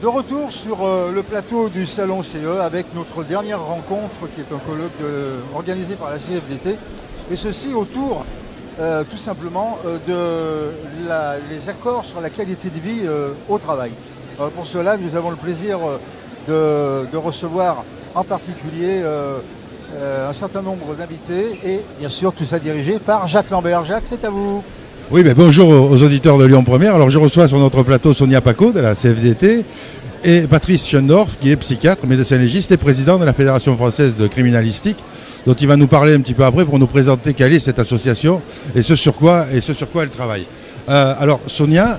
De retour sur le plateau du Salon CE avec notre dernière rencontre qui est un colloque organisé par la CFDT et ceci autour tout simplement des accords sur la qualité de vie au travail. Pour cela, nous avons le plaisir de recevoir en particulier un certain nombre d'invités et bien sûr tout ça dirigé par Jacques Lambert. Jacques, c'est à vous. Oui, mais bonjour aux auditeurs de Lyon Première. Alors je reçois sur notre plateau Sonia Paco de la CFDT et Patrice Schoendorf qui est psychiatre, médecin légiste et président de la Fédération française de criminalistique, dont il va nous parler un petit peu après pour nous présenter quelle est cette association et ce sur quoi elle travaille. Alors Sonia,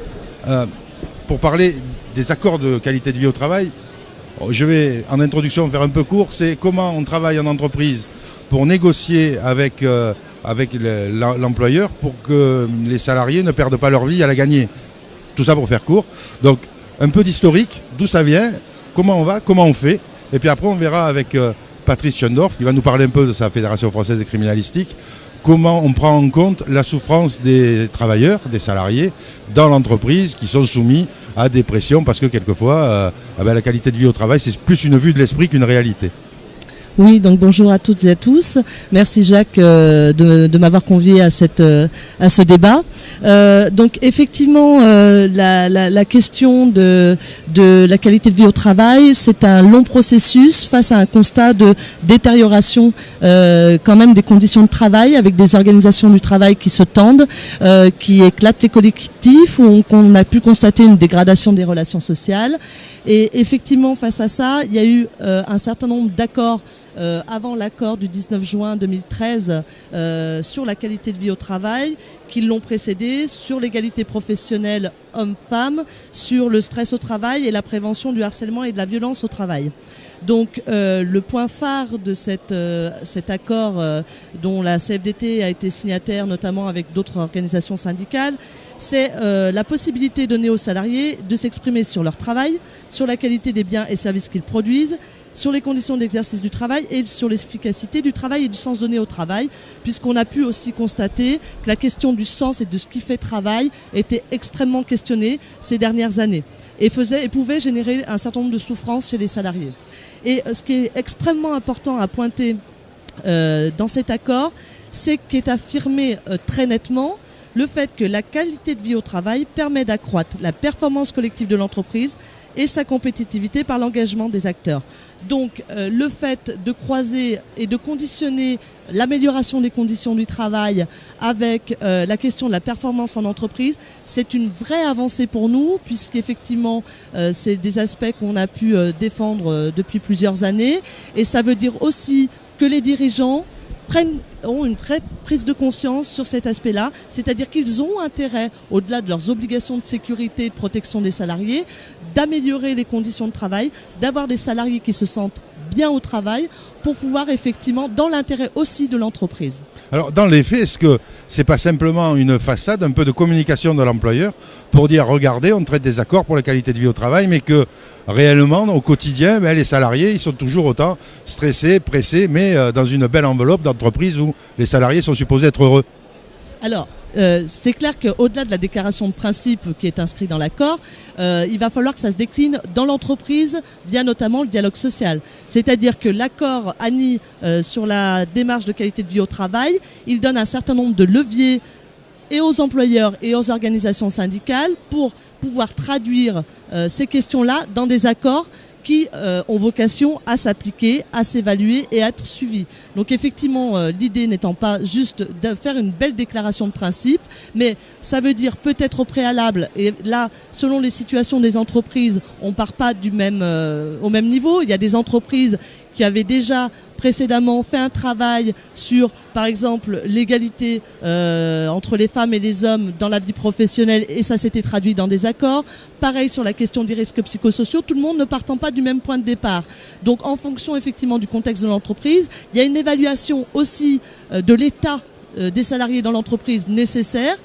pour parler des accords de qualité de vie au travail, je vais en introduction faire un peu court, c'est comment on travaille en entreprise pour négocier avec l'employeur pour que les salariés ne perdent pas leur vie à la gagner. Tout ça pour faire court. Donc un peu d'historique, d'où ça vient, comment on va, comment on fait. Et puis après on verra avec Patrice Schoendorf qui va nous parler un peu de sa Fédération française de criminalistique, comment on prend en compte la souffrance des travailleurs, des salariés dans l'entreprise qui sont soumis à des pressions parce que quelquefois la qualité de vie au travail c'est plus une vue de l'esprit qu'une réalité. Oui, donc bonjour à toutes et à tous. Merci Jacques de m'avoir convié à ce débat. Donc effectivement, la question de la qualité de vie au travail, c'est un long processus face à un constat de détérioration quand même des conditions de travail avec des organisations du travail qui se tendent, qui éclatent les collectifs, où on a pu constater une dégradation des relations sociales. Et effectivement, face à ça, il y a eu un certain nombre d'accords avant l'accord du 19 juin 2013 sur la qualité de vie au travail, qui l'ont précédé, sur l'égalité professionnelle hommes-femmes, sur le stress au travail et la prévention du harcèlement et de la violence au travail. Donc le point phare de cet accord dont la CFDT a été signataire, notamment avec d'autres organisations syndicales, c'est la possibilité donnée aux salariés de s'exprimer sur leur travail, sur la qualité des biens et services qu'ils produisent, sur les conditions d'exercice du travail et sur l'efficacité du travail et du sens donné au travail, puisqu'on a pu aussi constater que la question du sens et de ce qui fait travail était extrêmement questionnée ces dernières années et pouvait générer un certain nombre de souffrances chez les salariés. Et ce qui est extrêmement important à pointer dans cet accord, c'est qu'est affirmé très nettement le fait que la qualité de vie au travail permet d'accroître la performance collective de l'entreprise et sa compétitivité par l'engagement des acteurs. Donc le fait de croiser et de conditionner l'amélioration des conditions du travail avec la question de la performance en entreprise, c'est une vraie avancée pour nous, puisqu'effectivement c'est des aspects qu'on a pu défendre depuis plusieurs années, et ça veut dire aussi que les dirigeants ont une vraie prise de conscience sur cet aspect-là, c'est-à-dire qu'ils ont intérêt, au-delà de leurs obligations de sécurité et de protection des salariés, d'améliorer les conditions de travail, d'avoir des salariés qui se sentent bien au travail pour pouvoir effectivement, dans l'intérêt aussi de l'entreprise. Alors dans les faits, est-ce que c'est pas simplement une façade, un peu de communication de l'employeur pour dire regardez, on traite des accords pour la qualité de vie au travail, mais que réellement au quotidien, les salariés ils sont toujours autant stressés, pressés, mais dans une belle enveloppe d'entreprise où les salariés sont supposés être heureux? Alors, c'est clair qu'au-delà de la déclaration de principe qui est inscrite dans l'accord, il va falloir que ça se décline dans l'entreprise via notamment le dialogue social. C'est-à-dire que l'accord ANI sur la démarche de qualité de vie au travail, il donne un certain nombre de leviers et aux employeurs et aux organisations syndicales pour pouvoir traduire ces questions-là dans des accords qui ont vocation à s'appliquer, à s'évaluer et à être suivis. Donc effectivement, l'idée n'étant pas juste de faire une belle déclaration de principe, mais ça veut dire peut-être au préalable, et là, selon les situations des entreprises, on ne part pas au même niveau. Il y a des entreprises qui avaient déjà précédemment fait un travail sur, par exemple, l'égalité entre les femmes et les hommes dans la vie professionnelle, et ça s'était traduit dans des accords. Pareil sur la question des risques psychosociaux, tout le monde ne partant pas du même point de départ. Donc en fonction effectivement du contexte de l'entreprise, il y a une évaluation aussi de l'état des salariés dans l'entreprise nécessaire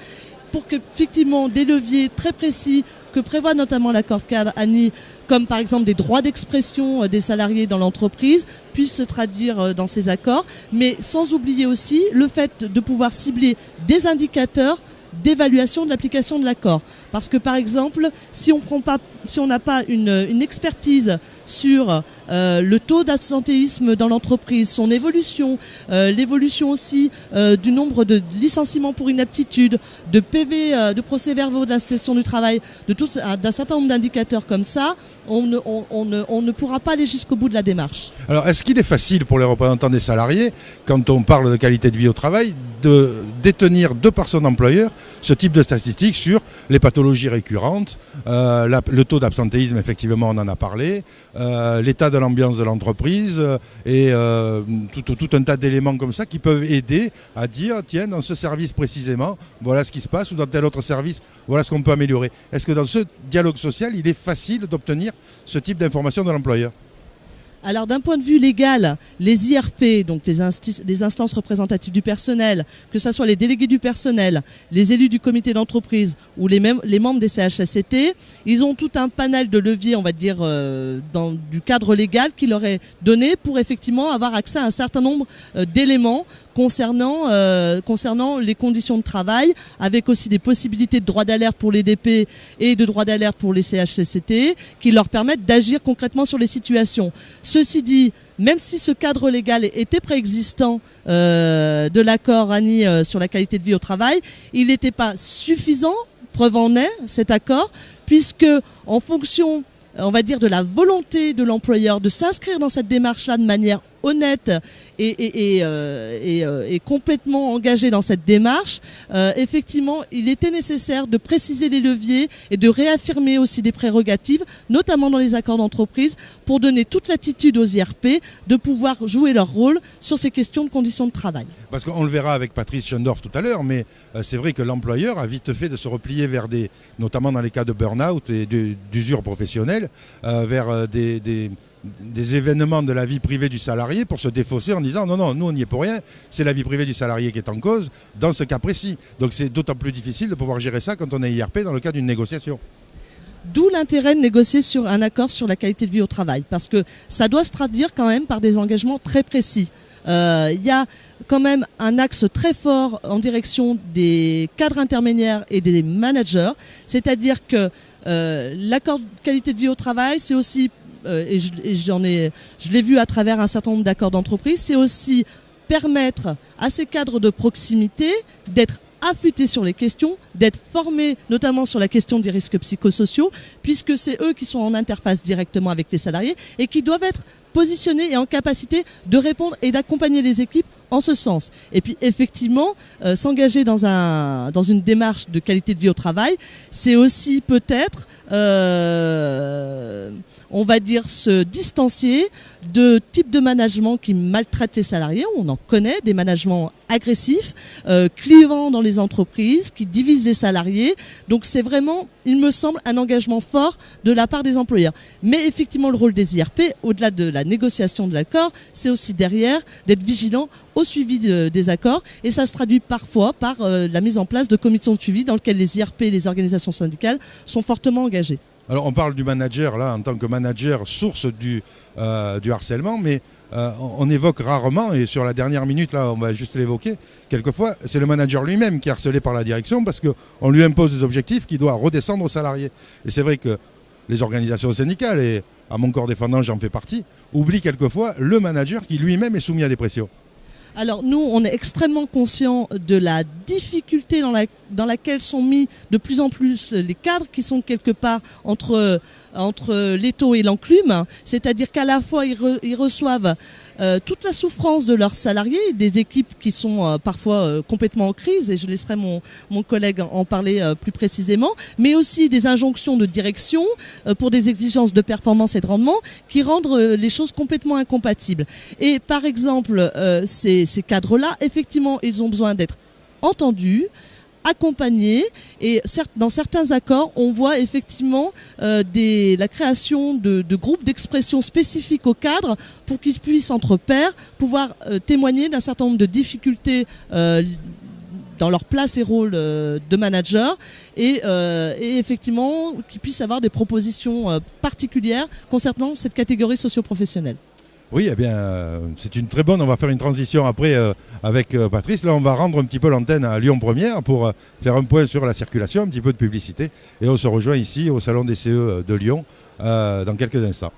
pour que effectivement des leviers très précis que prévoit notamment l'accord cadre ANI, comme par exemple des droits d'expression des salariés dans l'entreprise, puissent se traduire dans ces accords, mais sans oublier aussi le fait de pouvoir cibler des indicateurs d'évaluation de l'application de l'accord. Parce que par exemple, si on n'a pas une expertise sur le taux d'absentéisme dans l'entreprise, son évolution, l'évolution aussi du nombre de licenciements pour inaptitude, de PV, de procès-verbaux de l'inspection du travail, d'un certain nombre d'indicateurs comme ça, on ne pourra pas aller jusqu'au bout de la démarche. Alors, est-ce qu'il est facile pour les représentants des salariés, quand on parle de qualité de vie au travail, de détenir de par son employeur ce type de statistiques sur les pathologies récurrentes, le taux d'absentéisme, effectivement, on en a parlé, l'état de l'ambiance de l'entreprise et tout un tas d'éléments comme ça qui peuvent aider à dire, tiens, dans ce service précisément, voilà ce qui se passe, ou dans tel autre service, voilà ce qu'on peut améliorer. Est-ce que dans ce dialogue social, il est facile d'obtenir ce type d'information de l'employeur ? Alors d'un point de vue légal, les IRP, donc les instances représentatives du personnel, que ce soit les délégués du personnel, les élus du comité d'entreprise ou les membres des CHSCT, ils ont tout un panel de leviers, on va dire, du cadre légal qui leur est donné pour effectivement avoir accès à un certain nombre d'éléments concernant les conditions de travail, avec aussi des possibilités de droit d'alerte pour les DP et de droit d'alerte pour les CHSCT, qui leur permettent d'agir concrètement sur les situations. Ceci dit, même si ce cadre légal était préexistant de l'accord ANI sur la qualité de vie au travail, il n'était pas suffisant, preuve en est, cet accord, puisque en fonction, on va dire, de la volonté de l'employeur de s'inscrire dans cette démarche-là de manière honnête et complètement engagé dans cette démarche, effectivement, il était nécessaire de préciser les leviers et de réaffirmer aussi des prérogatives, notamment dans les accords d'entreprise, pour donner toute latitude aux IRP de pouvoir jouer leur rôle sur ces questions de conditions de travail. Parce qu'on le verra avec Patrice Schoendorf tout à l'heure, mais c'est vrai que l'employeur a vite fait de se replier vers notamment dans les cas de burn-out et d'usure professionnelle, vers des événements de la vie privée du salarié pour se défausser en disant non, nous on n'y est pour rien, c'est la vie privée du salarié qui est en cause dans ce cas précis. Donc c'est d'autant plus difficile de pouvoir gérer ça quand on est IRP dans le cadre d'une négociation. D'où l'intérêt de négocier sur un accord sur la qualité de vie au travail, parce que ça doit se traduire quand même par des engagements très précis. Il y a quand même un axe très fort en direction des cadres intermédiaires et des managers, c'est-à-dire que l'accord de qualité de vie au travail, c'est aussi je l'ai vu à travers un certain nombre d'accords d'entreprise, c'est aussi permettre à ces cadres de proximité d'être affûtés sur les questions, d'être formés notamment sur la question des risques psychosociaux, puisque c'est eux qui sont en interface directement avec les salariés et qui doivent être positionnés et en capacité de répondre et d'accompagner les équipes en ce sens. Et puis effectivement, s'engager dans une démarche de qualité de vie au travail, c'est aussi peut-être, on va dire, se distancier de types de management qui maltraitent les salariés. On en connaît, des managements agressifs, clivants dans les entreprises, qui divisent les salariés. Donc c'est vraiment, il me semble, un engagement fort de la part des employeurs. Mais effectivement, le rôle des IRP, au-delà de la négociation de l'accord, c'est aussi derrière d'être vigilant au suivi des accords, et ça se traduit parfois par la mise en place de commissions de suivi dans lesquelles les IRP et les organisations syndicales sont fortement engagées. Alors on parle du manager là en tant que manager source du harcèlement, mais on évoque rarement, et sur la dernière minute là on va juste l'évoquer, quelquefois c'est le manager lui-même qui est harcelé par la direction parce qu'on lui impose des objectifs qui doit redescendre aux salariés. Et c'est vrai que les organisations syndicales, et à mon corps défendant j'en fais partie, oublient quelquefois le manager qui lui-même est soumis à des pressions. Alors nous, on est extrêmement conscients de la difficulté dans laquelle sont mis de plus en plus les cadres qui sont quelque part entre l'étau et l'enclume, c'est-à-dire qu'à la fois ils reçoivent toute la souffrance de leurs salariés, des équipes qui sont parfois complètement en crise, et je laisserai mon collègue en parler plus précisément, mais aussi des injonctions de direction pour des exigences de performance et de rendement qui rendent les choses complètement incompatibles. Et par exemple, ces cadres-là, effectivement, ils ont besoin d'être entendus, accompagnés, et dans certains accords, on voit effectivement la création de groupes d'expression spécifiques aux cadres pour qu'ils puissent, entre pairs, pouvoir témoigner d'un certain nombre de difficultés dans leur place et rôle de manager, et effectivement qu'ils puissent avoir des propositions particulières concernant cette catégorie socio-professionnelle. Oui, eh bien, c'est une très bonne. On va faire une transition après avec Patrice. Là, on va rendre un petit peu l'antenne à Lyon Première pour faire un point sur la circulation, un petit peu de publicité. Et on se rejoint ici au Salon des CE de Lyon dans quelques instants.